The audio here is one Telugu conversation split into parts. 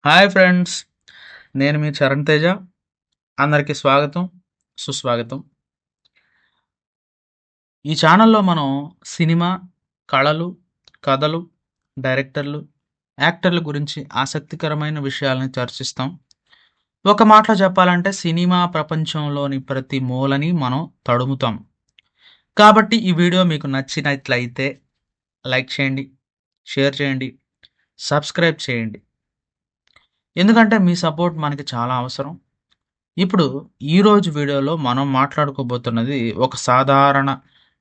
హాయ్ ఫ్రెండ్స్, నేను మీ చరణ్ తేజ. అందరికీ స్వాగతం, సుస్వాగతం. ఈ ఛానల్లో మనం సినిమా, కళలు, కథలు, డైరెక్టర్లు, యాక్టర్ల గురించి ఆసక్తికరమైన విషయాలను చర్చిస్తాం. ఒక మాటలో చెప్పాలంటే సినిమా ప్రపంచంలోని ప్రతి మూలని మనం తడుముతాం. కాబట్టి ఈ వీడియో మీకు నచ్చినట్లయితే లైక్ చేయండి, షేర్ చేయండి, సబ్స్క్రైబ్ చేయండి. ఎందుకంటే మీ సపోర్ట్ మనకి చాలా అవసరం. ఇప్పుడు ఈరోజు వీడియోలో మనం మాట్లాడుకోబోతున్నది ఒక సాధారణ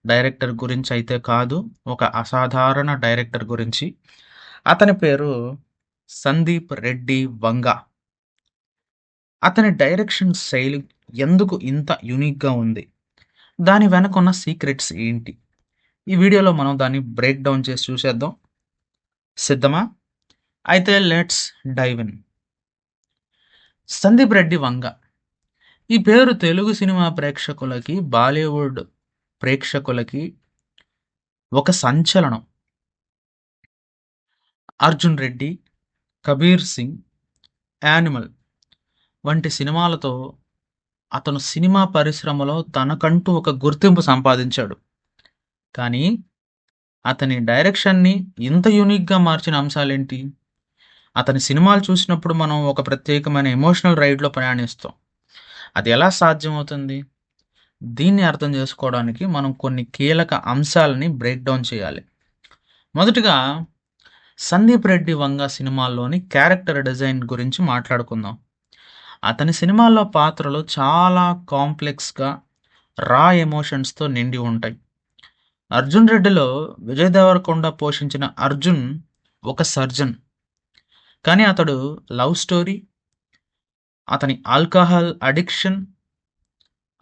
డైరెక్టర్ గురించి అయితే కాదు, ఒక అసాధారణ డైరెక్టర్ గురించి. అతని పేరు సందీప్ రెడ్డి వంగ. అతని డైరెక్షన్ శైలి ఎందుకు ఇంత యూనిక్గా ఉంది, దాని వెనక ఉన్న సీక్రెట్స్ ఏంటి, ఈ వీడియోలో మనం దాన్ని బ్రేక్ డౌన్ చేసి చూసేద్దాం. సిద్ధమా? అయితే let's dive in. Sandeep Reddy Vanga ఈ పేరు తెలుగు సినిమా ప్రేక్షకులకి, బాలీవుడ్ ప్రేక్షకులకి ఒక సంచలనం. అర్జున్ రెడ్డి, కబీర్ సింగ్, యానిమల్ వంటి సినిమాలతో అతను సినిమా పరిశ్రమలో తనకంటూ ఒక గుర్తింపు సంపాదించాడు. కానీ అతని డైరెక్షన్ని ఇంత యూనిక్గా మార్చిన అంశాలేంటి? అతని సినిమాలు చూసినప్పుడు మనం ఒక ప్రత్యేకమైన ఎమోషనల్ రైడ్లో ప్రయాణిస్తాం. అది ఎలా సాధ్యమవుతుంది? దీన్ని అర్థం చేసుకోవడానికి మనం కొన్ని కీలక అంశాలని బ్రేక్ డౌన్ చేయాలి. మొదటిగా సందీప్ రెడ్డి వంగ సినిమాల్లోని క్యారెక్టర్ డిజైన్ గురించి మాట్లాడుకుందాం. అతని సినిమాల్లో పాత్రలు చాలా కాంప్లెక్స్గా, రా ఎమోషన్స్తో నిండి ఉంటాయి. అర్జున్ రెడ్డిలో విజయ్ దేవరకొండ పోషించిన అర్జున్ ఒక సర్జన్. కానీ అతడు లవ్ స్టోరీ, అతని ఆల్కహాల్ అడిక్షన్,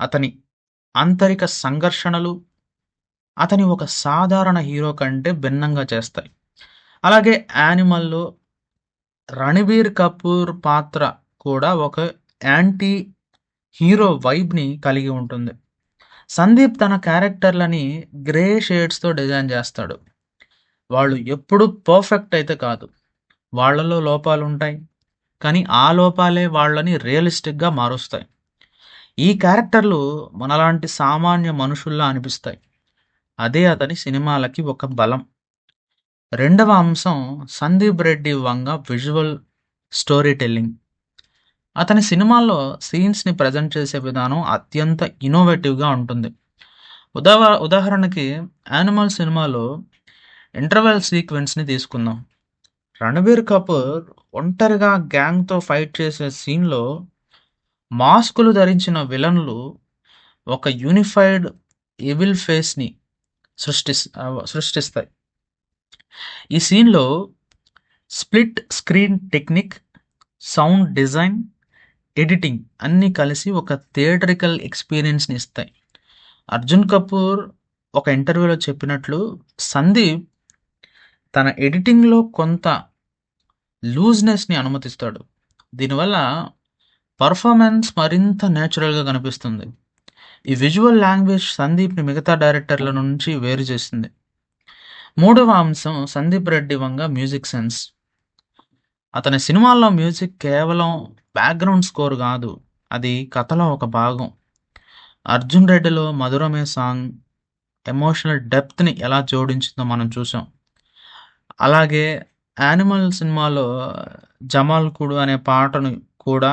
అతని ఆంతరిక సంఘర్షణలు అతని ఒక సాధారణ హీరో కంటే భిన్నంగా చేస్తాయి. అలాగే యానిమల్‌లో రణబీర్ కపూర్ పాత్ర కూడా ఒక యాంటీ హీరో వైబ్‌ని కలిగి ఉంటుంది. సందీప్ తన క్యారెక్టర్‌లని గ్రే షేడ్స్‌తో డిజైన్ చేస్తాడు. వాళ్ళు ఎప్పుడూ పర్ఫెక్ట్ అయితే కాదు. వాళ్ళలో లోపాలుంటాయి. కానీ ఆ లోపాలే వాళ్ళని రియలిస్టిక్‌గా మారుస్తాయి. ఈ క్యారెక్టర్‌లు మనలాంటి సామాన్య మనుషుల్లా అనిపిస్తాయి. అదే అతని సినిమాలకి ఒక బలం. రెండవ అంశం సందీప్ రెడ్డి వంగ విజువల్ స్టోరీ టెల్లింగ్. అతని సినిమాల్లో సీన్స్‌ని ప్రజెంట్ చేసే విధానం అత్యంత ఇన్నోవేటివ్‌గా ఉంటుంది. ఉదాహరణకి 'యానిమల్' సినిమాలో ఇంటర్వెల్ సీక్వెన్స్‌ని తీసుకుందాం. రణబీర్ కపూర్ ఒంటరిగా గ్యాంగ్‌తో ఫైట్ చేసే సీన్‌లో మాస్కులు ధరించిన విలన్లు ఒక యూనిఫైడ్ ఎవిల్ ఫేస్‌ని సృష్టిస్తాయి. ఈ సీన్‌లో split screen technique, sound design, editing అన్నీ కలిసి ఒక థియేట్రికల్ ఎక్స్‌పీరియన్స్‌ని ఇస్తాయి. అర్జున్ కపూర్ ఒక ఇంటర్వ్యూలో చెప్పినట్లు, సందీప్ తన ఎడిటింగ్‌లో కొంత లూజ్‌నెస్‌ని అనుమతిస్తాడు. దీనివల్ల పర్ఫార్మెన్స్ మరింత నేచురల్‌గా కనిపిస్తుంది. ఈ విజువల్ లాంగ్వేజ్ సందీప్‌ని మిగతా డైరెక్టర్ల నుంచి వేరు చేసింది. మూడవ అంశం సందీప్ రెడ్డి వంగ మ్యూజిక్ సెన్స్. అతని సినిమాల్లో మ్యూజిక్ కేవలం బ్యాక్‌గ్రౌండ్ స్కోర్ కాదు, అది కథలో ఒక భాగం. అర్జున్ రెడ్డిలో 'మధురమే' సాంగ్ ఎమోషనల్ డెప్త్‌ని ఎలా జోడించిందో మనం చూసాం. అలాగే 'యానిమల్' సినిమాలో 'జమాల్కుడు' అనే పాటను కూడా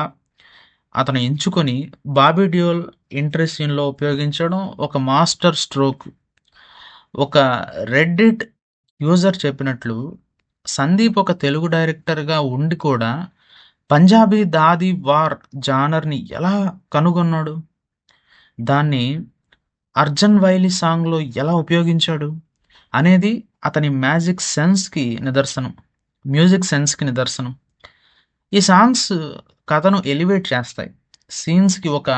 అతను ఎంచుకొని బాబీ డియోల్ ఎంట్రీ సీన్‌లో ఉపయోగించడం ఒక మాస్టర్ స్ట్రోక్. ఒక రెడ్డిట్ యూజర్ చెప్పినట్లు, సందీప్ ఒక తెలుగు డైరెక్టర్‌గా ఉండి కూడా పంజాబీ దాదీ వార్ జానర్‌ని ఎలా కనుగొన్నాడు? దాన్ని 'అర్జన్ వైలి' సాంగ్‌లో ఎలా ఉపయోగించాడు? అనేది అతని మ్యూజిక్ సెన్స్‌కి నిదర్శనం. ఈ సాంగ్స్ కథను ఎలివేట్ చేస్తాయి. సీన్స్‌కి ఒక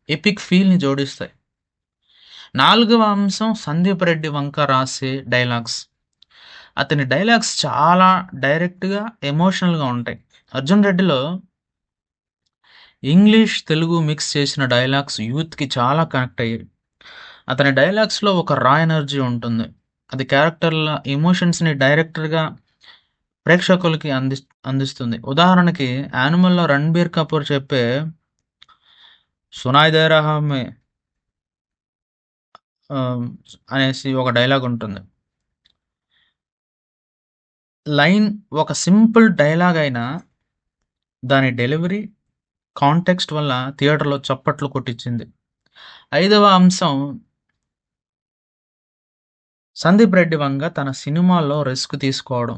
ఎపిక్ ఫీల్‌ని జోడిస్తాయి. నాలుగవ అంశం సందీప్ రెడ్డి వంక రాసే డైలాగ్స్. అతని డైలాగ్స్ చాలా డైరెక్ట్‌గా, ఎమోషనల్‌గా ఉంటాయి. అర్జున్ రెడ్డిలో ఇంగ్లీష్, తెలుగు మిక్స్ చేసిన డైలాగ్స్ యూత్‌కి చాలా కనెక్ట్ అయ్యాయి. అతని డైలాగ్స్‌లో ఒక రా ఎనర్జీ ఉంటుంది. అది క్యారెక్టర్ల ఎమోషన్స్‌ని ప్రేక్షకులకి అందిస్తుంది. ఉదాహరణకి 'యానిమల్‌లో' రణబీర్ కపూర్ చెప్పే 'సునాయ్ దే రహా మే' ఆహ్, అనేసి ఒక డైలాగ్ ఉంటుంది. లైన్ ఒక సింపుల్ డైలాగ్ అయినా దాని డెలివరీ, కాంటెక్స్ట్ వల్ల థియేటర్‌లో చప్పట్లు కొట్టించింది. ఐదవ అంశం 'సందీప్ రెడ్డి వంగ' తన సినిమాల్లో రిస్క్ తీసుకోవడం.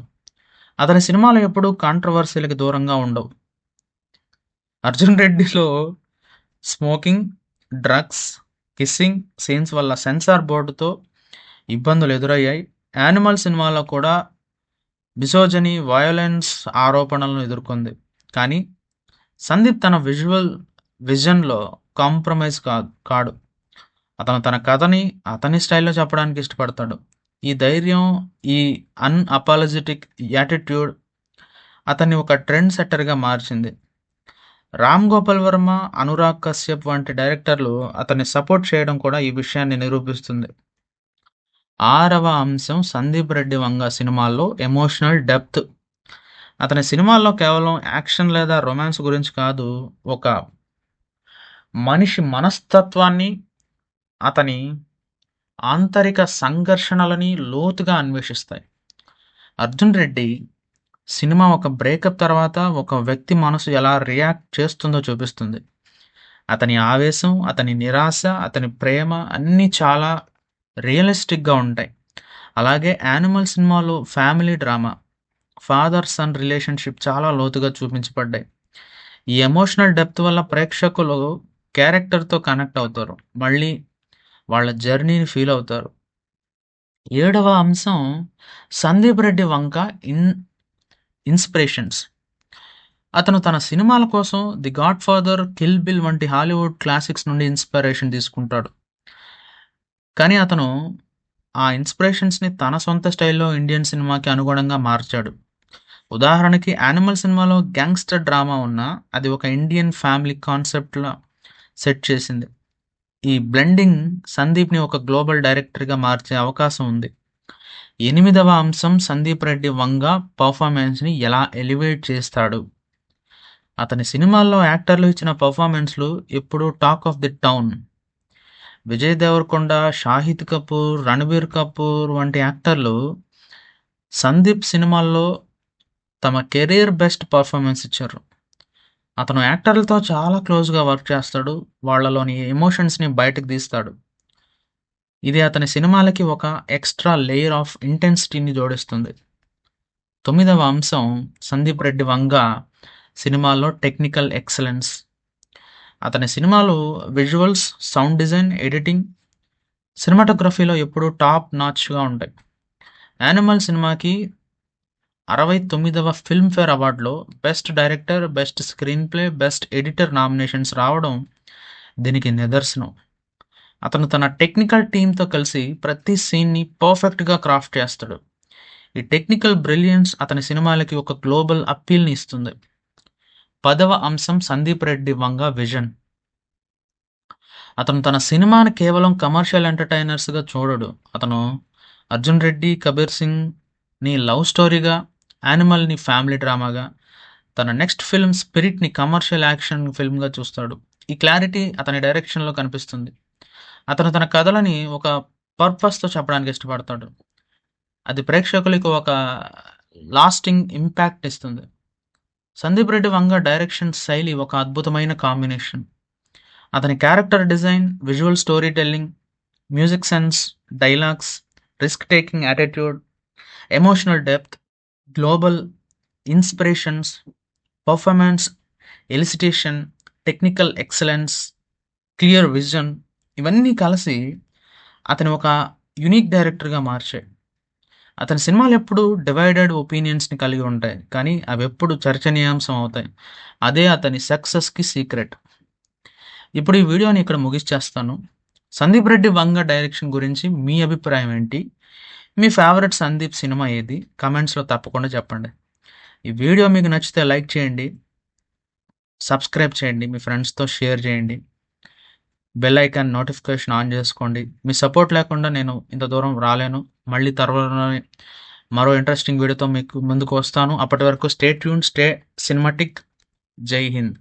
అతని సినిమాలు ఎప్పుడూ కాంట్రోవర్సీ‌లకి దూరంగా ఉండవు. 'అర్జున్ రెడ్డి'లో స్మోకింగ్, డ్రగ్స్, కిస్సింగ్ సీన్స్ వల్ల సెన్సార్ బోర్డుతో ఇబ్బందులు ఎదురయ్యాయి. 'యానిమల్' సినిమాలో కూడా మిసోజనీ, వయోలెన్స్ ఆరోపణలను ఎదుర్కొంది. కానీ సందీప్ తన విజన్‌లో కాంప్రమైజ్ కాడు. అతను తన కథని అతని స్టైల్‌లో చెప్పడానికి ఇష్టపడతాడు. ఈ ధైర్యం, ఈ అన్‌అపాలజెటిక్ యాటిట్యూడ్ అతన్ని ఒక ట్రెండ్ సెట్టర్‌గా మార్చింది. రామ్ గోపాల్ వర్మ, అనురాగ్ కశ్యప్ వంటి డైరెక్టర్లు అతన్ని సపోర్ట్ చేయడం కూడా ఈ విషయాన్ని నిరూపిస్తుంది. ఆరవ అంశం 'సందీప్ రెడ్డి వంగ' సినిమాల్లో ఎమోషనల్ డెప్త్. అతని సినిమాల్లో కేవలం యాక్షన్ లేదా రొమాన్స్ గురించి కాదు, ఒక మనిషి మనస్తత్వాన్ని, అతని ఆంతరిక సంఘర్షణలని లోతుగా అన్వేషిస్తాయి. 'అర్జున్ రెడ్డి' సినిమా ఒక బ్రేకప్ తర్వాత ఒక వ్యక్తి మనసు ఎలా రియాక్ట్ చేస్తుందో చూపిస్తుంది. అతని ఆవేశం, అతని నిరాశ, అతని ప్రేమ అన్నీ చాలా రియలిస్టిక్‌గా ఉంటాయి. అలాగే 'యానిమల్' సినిమాలో family drama, father son relationship చాలా లోతుగా చూపించబడ్డాయి. ఈ ఎమోషనల్ డెప్త్ వల్ల ప్రేక్షకులు క్యారెక్టర్‌తో కనెక్ట్ అవుతారు. మళ్ళీ వాళ్ళ జర్నీని ఫీల్ అవుతారు. ఏడవ అంశం 'సందీప్ రెడ్డి వంక' ఇన్స్పిరేషన్స్. అతను తన సినిమాల కోసం 'the God father', 'kill bill' వంటి హాలీవుడ్ క్లాసిక్స్ నుండి ఇన్స్పిరేషన్ తీసుకుంటాడు. కానీ అతను ఆ ఇన్స్పిరేషన్స్‌ని తన సొంత స్టైల్‌లో ఇండియన్ సినిమాకి అనుగుణంగా మార్చాడు. ఉదాహరణకి 'యానిమల్' సినిమాలో గ్యాంగ్స్టర్ డ్రామా ఉన్నా అది ఒక ఇండియన్ ఫ్యామిలీ కాన్సెప్ట్‌లా సెట్ చేసింది. ఈ బ్లెండింగ్ సందీప్‌ని ఒక గ్లోబల్ డైరెక్టర్‌గా మార్చే అవకాశం ఉంది. ఎనిమిదవ అంశం 'సందీప్ రెడ్డి వంగ' పెర్ఫార్మెన్స్‌ని ఎలా ఎలివేట్ చేస్తాడు. అతని సినిమాల్లో యాక్టర్లు ఇచ్చిన పెర్ఫార్మెన్స్‌లు ఎప్పుడూ talk of the town. Vijay Deverakonda, Shahid Kapoor, Ranbir Kapoor వంటి యాక్టర్లు సందీప్ సినిమాల్లో తమ కెరీర్ బెస్ట్ పెర్ఫార్మెన్స్ ఇచ్చారు. అతను యాక్టర్లతో చాలా క్లోజ్‌గా వర్క్ చేస్తాడు. వాళ్ళలోని ఎమోషన్స్‌ని బయటకు తీస్తాడు. ఇది అతని సినిమాలకి ఒక ఎక్స్‌ట్రా లేయర్ ఆఫ్ ఇంటెన్సిటీని జోడిస్తుంది. తొమ్మిదవ అంశం 'సందీప్ రెడ్డి వంగ' సినిమాల్లో టెక్నికల్ ఎక్సలెన్స్. అతని సినిమాలు విజువల్స్, సౌండ్ డిజైన్, ఎడిటింగ్, సినిమాటోగ్రఫీలో ఎప్పుడూ టాప్ నాచ్‌గా ఉంటాయి. 'యానిమల్' సినిమాకి 69వ ఫిల్మ్‌ఫేర్ అవార్డులో best director, best screenplay, best editor nominations రావడం దీనికి నిదర్శనం. అతను తన టెక్నికల్ టీమ్‌తో కలిసి ప్రతి సీన్‌ని పర్ఫెక్ట్‌గా క్రాఫ్ట్ చేస్తాడు. ఈ టెక్నికల్ బ్రిలియన్స్ అతని సినిమాలకి ఒక గ్లోబల్ అప్పీల్‌ని ఇస్తుంది. 10వ అంశం 'సందీప్ రెడ్డి వంగ' విజన్. అతను తన సినిమాని కేవలం కమర్షియల్ ఎంటర్‌టైనర్స్‌గా చూడడు. అతను 'అర్జున్ రెడ్డి', 'కబీర్ సింగ్'ని లవ్ స్టోరీగా, 'యానిమల్'ని ఫ్యామిలీ డ్రామాగా, తన నెక్స్ట్ ఫిల్మ్ 'స్పిరిట్'ని కమర్షియల్ యాక్షన్ ఫిల్మ్‌గా చూస్తాడు. ఈ క్లారిటీ అతని డైరెక్షన్‌లో కనిపిస్తుంది. అతను తన కథలని ఒక పర్పస్‌తో చెప్పడానికి ఇష్టపడతాడు. అది ప్రేక్షకులకు ఒక లాస్టింగ్ ఇంపాక్ట్ ఇస్తుంది. 'సందీప్ రెడ్డి వంగ' డైరెక్షన్ శైలి ఒక అద్భుతమైన కాంబినేషన్. అతని character design, visual storytelling, music sense, dialogues, risk taking attitude, emotional depth, global inspirations, performance elicitation, technical excellence, clear vision ఇవన్నీ కలిసి అతని ఒక యూనిక్ డైరెక్టర్‌గా మార్చాయి. అతని సినిమాలు ఎప్పుడూ డివైడెడ్ ఒపీనియన్స్‌ని కలిగి ఉంటాయి. కానీ అవెప్పుడు చర్చనీయాంశం అవుతాయి. అదే అతని సక్సెస్‌కి సీక్రెట్. ఇప్పుడు ఈ వీడియోని ఇక్కడ ముగిచ్చేస్తాను. 'సందీప్ రెడ్డి వంగ' డైరెక్షన్ గురించి మీ అభిప్రాయం ఏంటి? మీ ఫేవరెట్ సందీప్ సినిమా ఏది? కామెంట్స్‌లో తప్పకుండా చెప్పండి. ఈ వీడియో మీకు నచ్చితే లైక్ చేయండి. సబ్స్క్రైబ్ చేయండి. మీ ఫ్రెండ్స్‌తో షేర్ చేయండి. బెల్ ఐకాన్ నోటిఫికేషన్ ఆన్ చేసుకోండి. మీ సపోర్ట్ లేకుండా నేను ఇంత దూరం రాలేను. మళ్ళీ త్వరలోనే మరో ఇంట్రెస్టింగ్ వీడియోతో మీకు ముందుకు వస్తాను. అప్పటి వరకు స్టే ట్యూన్, స్టే సినిమాటిక్. జై హింద్.